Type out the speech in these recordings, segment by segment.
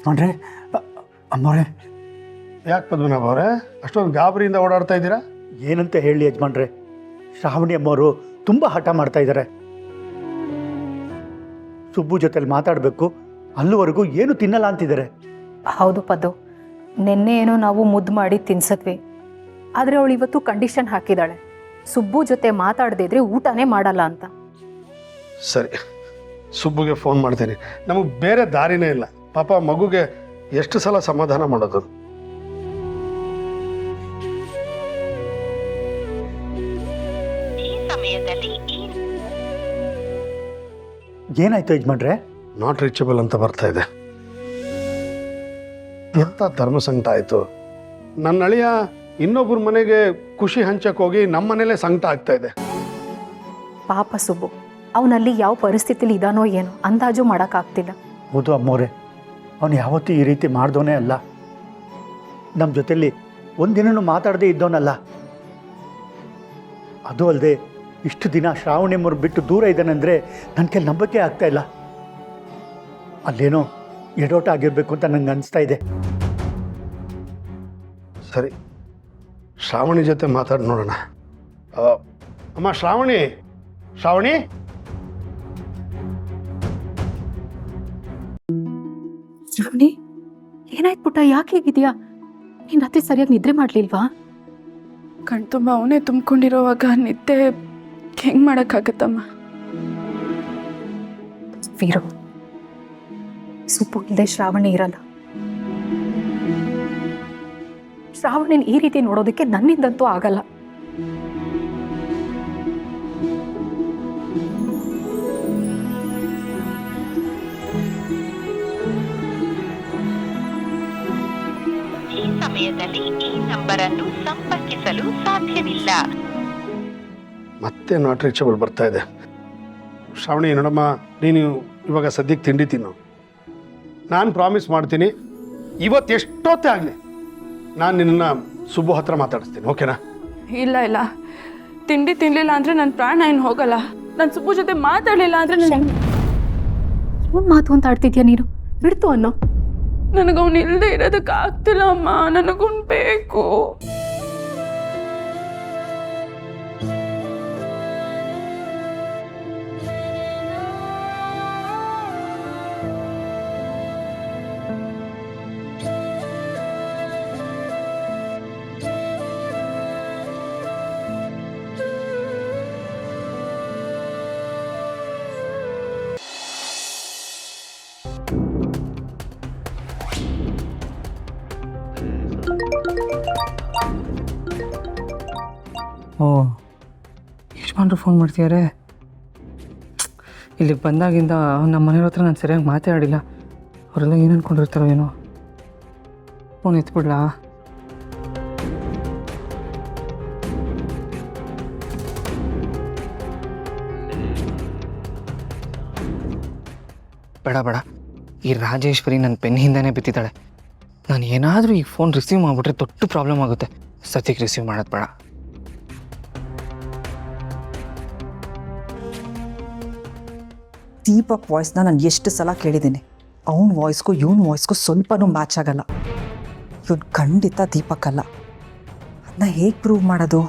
ಯಜಮಾನ್ರೆ, ಅಮ್ಮವ್ರೆ. ಯಾಕೆ ಪದ್ಮನಾಭ ಅವರೇ ಅಷ್ಟೊಂದು ಗಾಬರಿಯಿಂದ ಓಡಾಡ್ತಾ ಇದ್ದೀರಾ? ಏನಂತ ಹೇಳಿ ಯಜಮಾನ್ರೆ, ಶ್ರಾವಣಿ ಅಮ್ಮವರು ತುಂಬ ಹಠ ಮಾಡ್ತಾ ಇದ್ದಾರೆ. ಸುಬ್ಬು ಜೊತೆಲಿ ಮಾತಾಡಬೇಕು, ಅಲ್ಲಿವರೆಗೂ ಏನು ತಿನ್ನಲ್ಲ ಅಂತಿದ್ದಾರೆ. ಹೌದು ಪದ್ದು, ನಿನ್ನೆ ಏನೋ ನಾವು ಮುದ್ದು ಮಾಡಿ ತಿನ್ಸದ್ವಿ. ಆದರೆ ಅವಳು ಇವತ್ತು ಕಂಡೀಷನ್ ಹಾಕಿದ್ದಾಳೆ, ಸುಬ್ಬು ಜೊತೆ ಮಾತಾಡದಿದ್ರೆ ಊಟನೇ ಮಾಡಲ್ಲ ಅಂತ. ಸರಿ, ಸುಬ್ಬುಗೆ ಫೋನ್ ಮಾಡ್ತೀನಿ. ನಮಗೆ ಬೇರೆ ದಾರಿನೇ ಇಲ್ಲ. ಪಾಪ ಮಗುಗೆ ಎಷ್ಟು ಸಲ ಸಮಾಧಾನ ಮಾಡೋದು. ಏನಾಯ್ತು ಯಜಮಾನ್ರೆ? ನಾಟ್ ರೀಚಬಲ್ ಅಂತ ಬರ್ತಾ ಇದೆ. ಎಂಥ ಧರ್ಮ ಸಂಕಟ ಆಯಿತು. ನನ್ನ ಅಳಿಯ ಇನ್ನೊಬ್ಬರ ಮನೆಗೆ ಖುಷಿ ಹಂಚಕ್ಕೆ ಹೋಗಿ ನಮ್ಮ ಮನೇಲೆ ಸಂಕಟ ಆಗ್ತಾ ಇದೆ. ಪಾಪ ಸುಬ್ಬು, ಅವನಲ್ಲಿ ಯಾವ ಪರಿಸ್ಥಿತಿಲಿ ಇದಾನೋ ಏನೋ ಅಂದಾಜು ಮಾಡೋಕ್ಕಾಗ್ತಿಲ್ಲ. ಹೌದು ಅಮ್ಮವ್ರೆ, ಅವನು ಯಾವತ್ತೂ ಈ ರೀತಿ ಮಾಡ್ದೋನೇ ಅಲ್ಲ. ನಮ್ಮ ಜೊತೆಲಿ ಒಂದಿನೂ ಮಾತಾಡದೇ ಇದ್ದವನಲ್ಲ. ಅದು ಅಲ್ಲದೆ ಇಷ್ಟು ದಿನ ಶ್ರಾವಣಿ ಅಮ್ಮರು ಬಿಟ್ಟು ದೂರ ಇದ್ದಾನೆಂದರೆ ನನ್ನ ಕೈಲಿ ನಂಬಕ್ಕೆ ಆಗ್ತಾ ಇಲ್ಲ. ಅಲ್ಲೇನೋ ಎಡೋಟ ಆಗಿರಬೇಕು ಅಂತ ನಂಗೆ ಅನಿಸ್ತಾ ಇದೆ. ಸರಿ, ಶ್ರಾವಣಿ ಜೊತೆ ಮಾತಾಡಿ ನೋಡೋಣ. ಅಮ್ಮ ಶ್ರಾವಣಿ, ಶ್ರಾವಣಿ, ಶ್ರಾವಣಿ, ಏನಾಯ್ತು ಪುಟ್ಟ? ಯಾಕೆ ಹೇಗಿದ್ಯಾ? ನೀನು ರಾತ್ರಿ ಸರಿಯಾಗಿ ನಿದ್ರೆ ಮಾಡಲಿಲ್ವಾ? ಕಣ್ತುಂಬ ಅವನೇ ತುಂಬಿಕೊಂಡಿರೋವಾಗ ನಿದ್ದೆ ಹೆಂಗೆ ಮಾಡೋಕ್ಕಾಗತ್ತಮ್ಮ? ವೀರು, ಸುಬ್ಬು ಇಲ್ಲದೆ ಶ್ರಾವಣಿ ಇರಲ್ಲ. ಶ್ರಾವಣಿನ ಈ ರೀತಿ ನೋಡೋದಕ್ಕೆ ನನ್ನಿಂದಂತೂ ಆಗಲ್ಲ. ಈ ಸಮಯದಲ್ಲಿ ಈ ನಂಬರ್ ಅನ್ನು ಸಂಪರ್ಕಿಸಲು ಸಾಧ್ಯವಿಲ್ಲ. ಮತ್ತೆ ನಾಟ್ ರೀಚಬಲ್ ಬರ್ತಾ ಇದೆ. ಶ್ರಾವಣಿ ನೋಡಮ್ಮ, ನೀನು ಇವಾಗ ಸದ್ಯಕ್ಕೆ ತಿಂಡಿ ತಿನ್ನು. ನಾನು ಪ್ರಾಮಿಸ್ ಮಾಡ್ತೀನಿ, ಇವತ್ತು ಎಷ್ಟೊತ್ತೇ ಆಗಲಿ ನಾನು ನಿನ್ನ ಸುಬ್ಬು ಹತ್ರ ಮಾತಾಡಿಸ್ತೀನಿ. ಓಕೆನಾ? ಇಲ್ಲ ಇಲ್ಲ, ತಿಂಡಿ ತಿನ್ನಲಿಲ್ಲ ಅಂದರೆ ನನ್ನ ಪ್ರಾಣ ಏನು ಹೋಗಲ್ಲ. ನಾನು ಸುಬ್ಬು ಜೊತೆ ಮಾತಾಡಲಿಲ್ಲ ಅಂದರೆ ಏನು ಮಾತು ಅಂತ ಆಡ್ತಿದ್ಯಾ ನೀನು? ಬಿಡ್ತು ಅನ್ನೋ. ನನಗವನು ಇಲ್ಲದೆ ಇರೋದಕ್ಕೆ ಆಗ್ತಿಲ್ಲ ಅಮ್ಮ. ನನಗವನು ಬೇಕು. ಓ, ಯಜಮಾನ್ರು ಫೋನ್ ಮಾಡ್ತಿದ್ದಾರೆ. ಇಲ್ಲಿಗೆ ಬಂದಾಗಿಂದ ನಮ್ಮ ಮನೆಯವ್ರ ಹತ್ರ ನಾನು ಸರಿಯಾಗಿ ಮಾತಾಡಿಲ್ಲ. ಅವರೆಲ್ಲ ಏನು ಅಂದ್ಕೊಂಡಿರ್ತಾರೋ ಏನೋ. ಫೋನ್ ಎತ್ಬಿಡ್ಲಾ? ಬೇಡ ಬೇಡ, ಈ ರಾಜೇಶ್ವರಿ ನನ್ನ ಪೆನ್ ಹಿಂದೆನೇ ಬಿತ್ತಿದ್ದಾಳೆ. ನಾನು ಏನಾದರೂ ಈ ಫೋನ್ ರಿಸೀವ್ ಮಾಡಿಬಿಟ್ರೆ ದೊಡ್ಡ ಪ್ರಾಬ್ಲಮ್ ಆಗುತ್ತೆ. ಸದ್ಯಕ್ಕೆ ರಿಸೀವ್ ಮಾಡೋದು ಬೇಡ. ದೀಪಕ್ ವಾಯ್ಸ್ನ ನಾನು ಎಷ್ಟು ಸಲ ಕೇಳಿದ್ದೀನಿ. ಅವನ ವಾಯ್ಸ್ಗೂ ಇವನ ವಾಯ್ಸ್ಗೂ ಸ್ವಲ್ಪನೂ ಮ್ಯಾಚ್ ಆಗಲ್ಲ. ಇವನು ಖಂಡಿತ ದೀಪಕ್ ಅಲ್ಲ. ಅದನ್ನ ಹೇಗೆ ಪ್ರೂವ್ ಮಾಡೋದು?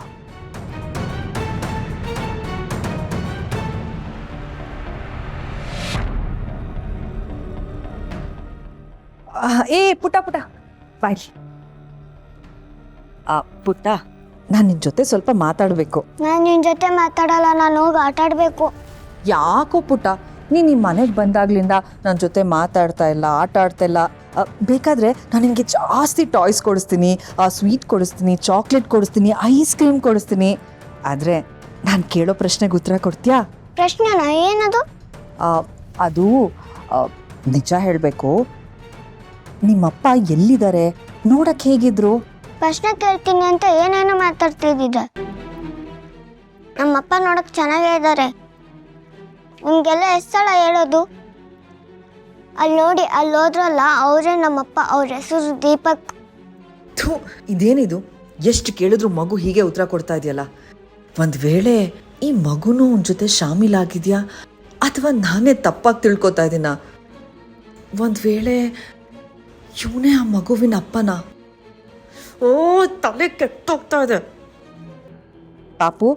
ಏ ಪುಟ್ಟ ಪುಟ್ಟ ಬಾಯ್. ಪುಟ್ಟ, ನಾನು ನಿನ್ನ ಜೊತೆ ಸ್ವಲ್ಪ ಮಾತಾಡಬೇಕು. ನಾನು ನಿನ್ನ ಜೊತೆ ಮಾತಾಡಲ್ಲ, ನಾನು ಹೋಗಿ ಆಟ ಆಡಬೇಕು. ಯಾಕೋ ಪುಟ್ಟ, ನೀನು ನಿಮ್ಮ ಮನೆಗೆ ಬಂದಾಗ್ಲಿಂದ ನನ್ನ ಜೊತೆ ಮಾತಾಡ್ತಾ ಇಲ್ಲ, ಆಟ ಆಡ್ತಾ ಇಲ್ಲ. ಬೇಕಾದರೆ ನಾನು ನಿನಗೆ ಜಾಸ್ತಿ ಟಾಯ್ಸ್ ಕೊಡಿಸ್ತೀನಿ, ಸ್ವೀಟ್ ಕೊಡಿಸ್ತೀನಿ, ಚಾಕ್ಲೇಟ್ ಕೊಡಿಸ್ತೀನಿ, ಐಸ್ ಕ್ರೀಮ್ ಕೊಡಿಸ್ತೀನಿ. ಆದರೆ ನಾನು ಕೇಳೋ ಪ್ರಶ್ನೆಗೆ ಉತ್ತರ ಕೊಡ್ತೀಯಾ? ಪ್ರಶ್ನೆನಾ? ಏನದು? ಅದು ನಿಜ ಹೇಳಬೇಕು, ನಿಮ್ಮಪ್ಪ ಎಲ್ಲಿದ್ದಾರೆ? ನೋಡಕ್ಕೆ ಹೇಗಿದ್ರು? ಪ್ರಶ್ನೆ ಕೇಳ್ತೀನಿ ಅಂತ ಏನೇನೋ ಮಾತಾಡ್ತಿದ್ದೆ. ನಮ್ಮಪ್ಪ ನೋಡಕ್ ಚೆನ್ನಾಗೇ ಇದ್ದಾರೆ. ನಿಮ್ಗೆಲ್ಲ ಎಷ್ಟು ಸಲ ಹೇಳೋದು? ಅಲ್ಲಿ ನೋಡಿ, ಅಲ್ಲಿ ಹೋದ್ರಲ್ಲ, ಅವರೇ ನಮ್ಮಪ್ಪ. ಅವ್ರ ಹೆಸರು ದೀಪಕ್. ಇದೇನಿದು? ಎಷ್ಟು ಕೇಳಿದ್ರು ಮಗು ಹೀಗೆ ಉತ್ತರ ಕೊಡ್ತಾ ಇದೆಯಲ್ಲ. ಒಂದು ವೇಳೆ ಈ ಮಗುನೂ ಅವನ ಜೊತೆ ಶಾಮೀಲಾಗಿದೆಯಾ ಅಥವಾ ನಾನೇ ತಪ್ಪಾಗಿ ತಿಳ್ಕೊತಾ ಇದ್ದೀನ? ಒಂದು ವೇಳೆ ಇವನೇ ಆ ಮಗುವಿನ ಅಪ್ಪನ? ಓ, ತಲೆ ಕೆಟ್ಟೋಗ್ತಾ ಇದೆ. ಪಾಪು,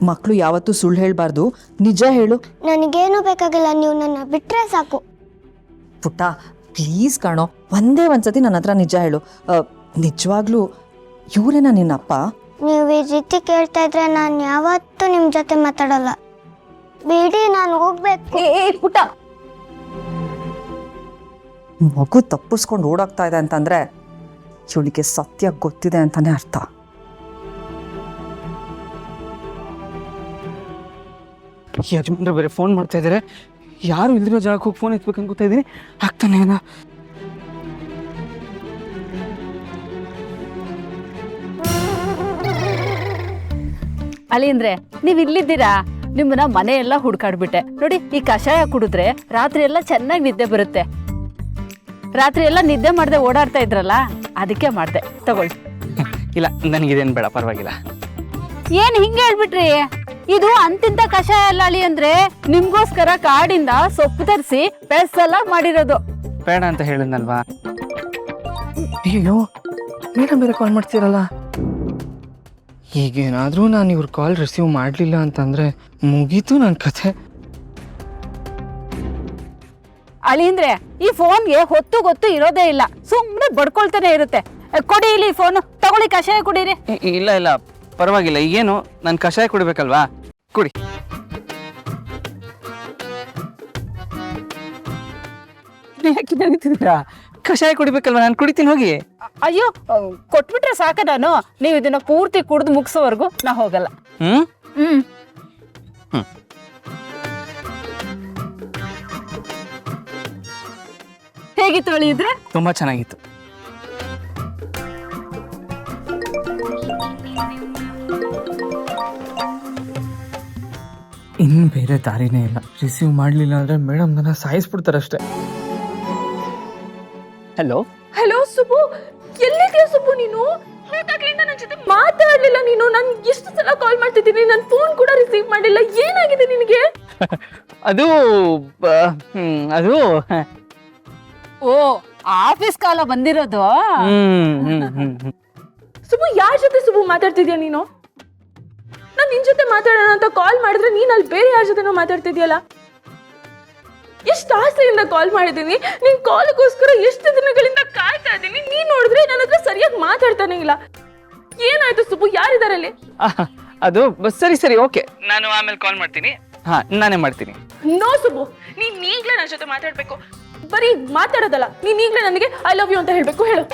ಮಕ್ಕಳು ಯಾವತ್ತೂ ಸುಳ್ಳು ಹೇಳಬಾರ್ದು, ನಿಜ ಹೇಳು. ನನಗೇನು ಬೇಕಾಗಿಲ್ಲ, ನೀವು ನನ್ನ ಬಿಟ್ಟರೆ ಸಾಕು. ಪುಟ್ಟ ಪ್ಲೀಸ್ ಕಾಣೋ, ಒಂದೇ ಒಂದ್ಸತಿ ನನ್ನ ಹತ್ರ ನಿಜ ಹೇಳು. ನಿಜವಾಗ್ಲೂ ಇವರೇನಾ ನಿನ್ನಪ್ಪ? ನೀವು ಈ ರೀತಿ ಕೇಳ್ತಾ ಇದ್ರೆ ನಾನು ಯಾವತ್ತೂ ನಿಮ್ಮ ಜೊತೆ ಮಾತಾಡಲ್ಲ. ಬಿಡಿ, ನಾನು ಹೋಗ್ಬೇಕು. ಪುಟ್ಟ, ಮಗು ತಪ್ಪಿಸ್ಕೊಂಡು ಓಡಾಗ್ತಾ ಇದೆ ಅಂತಂದ್ರೆ ಇವಳಿಗೆ ಸತ್ಯ ಗೊತ್ತಿದೆ ಅಂತಾನೆ ಅರ್ಥ. ಯಜಮಾನ್ರು ಬೇರೆ ಫೋನ್ ಮಾಡ್ತಾ ಇದ್ದಾರೆ. ಯಾರು ಇಲ್ದಿರೋ ಜಾಗಕ್ಕೆ ಹೋಗಿ ಫೋನ್ ಎತ್ಬೇಕು ಅನ್ಕೋತಾ ಇದ್ದೀನಿ. ಆಗ್ತಾನೆ ಅಲ್ಲ. ಅಳಿಯಂದ್ರೆ ನೀವ್ ಇಲ್ಲಿದ್ದೀರಾ? ನಿಮ್ಮನ್ನ ಮನೆ ಎಲ್ಲ ಹುಡ್ಕಾಡ್ಬಿಟ್ಟೆ ನೋಡಿ. ಈ ಕಷಾಯ ಕುಡಿದ್ರೆ ರಾತ್ರಿ ಎಲ್ಲ ಚೆನ್ನಾಗಿ ನಿದ್ದೆ ಬರುತ್ತೆ. ರಾತ್ರಿ ಎಲ್ಲ ನಿದ್ದೆ ಮಾಡದೆ ಓಡಾಡ್ತಾ ಇದ್ರಲ್ಲ, ಅದಕ್ಕೆ ಮಾಡ್ದೆ. ತಗೊಳ್ಳಿ. ಇಲ್ಲ, ನನಗಿದೇನು ಬೇಡ, ಪರವಾಗಿಲ್ಲ. ಏನ್ ಹಿಂಗೆ ಹೇಳ್ಬಿಟ್ರಿ? ಇದು ಅಂತಿಂತ ಕಷಾಯ ಅಲ್ಲ ಅಳಿಯಂದ್ರೆ, ನಿಮ್ಗೋಸ್ಕರ ಕಾಡಿಂದ ಸೊಪ್ಪು ತರಿಸಿ ಸ್ಪೆಷಲ್ ಆಗಿ ಮಾಡಿರೋದು. ಬೇಡ ಅಂತ ಹೇಳಿದ್ನಲ್ವಾ? ಅಯ್ಯೋ, ಮೇಡಮ್ ಬೇರೆ ಕಾಲ್ ಮಾಡ್ತೀರಲ್ಲ. ಈಗೇನಾದರೂ ನಾನು ಇವ್ರ ಕಾಲ್ ರಿಸೀವ್ ಮಾಡಲಿಲ್ಲ ಅಂತಂದರೆ ಮುಗೀತು ನನ್ನ ಕಥೆ. ಅಳಿಯಂದ್ರೆ ಈ ಫೋನ್ಗೆ ಹೊತ್ತು ಗೊತ್ತು ಇರೋದೇ ಇಲ್ಲ, ಸುಮ್ಮನೆ ಬಡ್ಕೊಳ್ತಾನೆ ಇರುತ್ತೆ. ಕೊಡಿ ಇಲ್ಲಿ ಫೋನು, ತಗೊಳ್ಳಿ, ಕಷಾಯ ಕುಡೀರಿ. ಇಲ್ಲ ಇಲ್ಲ, ಪರವಾಗಿಲ್ಲ. ಈಗೇನು ನಾನು ಕಷಾಯ ಕುಡಿಬೇಕಲ್ವಾ? ಕುಡಿ. ಯಾಕೆ ನಡೀತಿದ್ದೀರಾ? ಕಷಾಯ ಕುಡಿಬೇಕಲ್ವಾ? ನಾನು ಕುಡಿತೀನಿ, ಹೋಗಿ. ಅಯ್ಯೋ, ಕೊಟ್ಬಿಟ್ರೆ ಸಾಕ. ನಾನು ನೀವು ಇದನ್ನ ಪೂರ್ತಿ ಕುಡಿದು ಮುಗಿಸೋವರೆಗೂ ನಾ ಹೋಗಲ್ಲ. ಹ್ಮ್ ಹ್ಮ್ ಹೇಗಿತ್ತು ಅಳಿಯಿದ್ರೆ? ತುಂಬಾ ಚೆನ್ನಾಗಿತ್ತು. ಇನ್ನು ಬೇರೆ ದಾರಿನೇ ಇಲ್ಲ. ರಿಸೀವ್ ಮಾಡಲಿಲ್ಲ ಅಂದ್ರೆ ಮೇಡಮ್ ನನ್ನ ಸಾಯಿಸ್ಬಿಡ್ತಾರಷ್ಟೇ. ಹಲೋ ಹಲೋ ಸುಬ್ಬು, ಎಲ್ಲಿದ್ಯಾ ಸುಬ್ಬು ನೀನು? ಬೇಕಾಗ್ಲಿಂದ ನನ್ನ ಜೊತೆ ಮಾತಾಡ್ಲಿಲ್ಲ ನೀನು. ನಾನು ಎಷ್ಟು ಸಲ ಕಾಲ್ ಮಾಡ್ತಿದ್ದೀನಿ, ನನ್ನ ಫೋನ್ ಕೂಡ ರಿಸೀವ್ ಮಾಡಿಲ್ಲ. ಏನಾಗಿದೆ ನಿನಗೆ? ಅದು ಅದು ಓ, ಆಫೀಸ್ ಕಾಲ ಬಂದಿರೋದು. ಸುಬ್ಬು, ಯಾರ ಜೊತೆ ಸುಬ್ಬು ಮಾತಾಡ್ತಿದ್ಯಾ ನೀನು? ನಾನು ನಿನ್ ಜೊತೆ ಮಾತಾಡೋಣ ಅಂತ ಕಾಲ್ ಮಾಡಿದ್ರೆ ನೀನ್ ಅಲ್ಲಿ ಬೇರೆ ಯಾರ ಜೊತೆನೋ ಮಾತಾಡ್ತಿದ್ಯಲ್ಲ. ಎಷ್ಟು ಆಸೆಯಿಂದ ಕಾಲ್ ಮಾಡಿದ್ದೀನಿ, ನಿನ್ ಕಾಲ್ಗೋಸ್ಕರ ಎಷ್ಟು ದಿನಗಳಿಂದ ಕಾಯ್ತಾ ಇದ್ದೀನಿ. ನೀನ್ ನೋಡಿದ್ರೆ ನನ್ನ ಹತ್ರ ಸರಿಯಾಗಿ ಮಾತಾಡ್ತಾನೆ ಇಲ್ಲ. ಏನಾಯ್ತು ಸುಬ್ಬು? ಯಾರಿದ್ದಾರೆ ಅಲ್ಲಿ? ಅದು ಸರಿ ಸರಿ, ಓಕೆ, ನಾನು ಆಮೇಲೆ ಕಾಲ್ ಮಾಡ್ತೀನಿ. ಹಾ, ನಾನೇ ಮಾಡ್ತೀನಿ. ನೋ ಸುಬ್ಬು, ನೀನ್ ಈಗ್ಲೇ ನನ್ನ ಜೊತೆ ಮಾತಾಡ್ಬೇಕು. ಬರೀ ಮಾತಾಡೋದಲ್ಲ, ನೀನ್ ಈಗ್ಲೇ ನನಗೆ ಐ ಲವ್ ಯು ಅಂತ ಹೇಳ್ಬೇಕು. ಹೇಳು.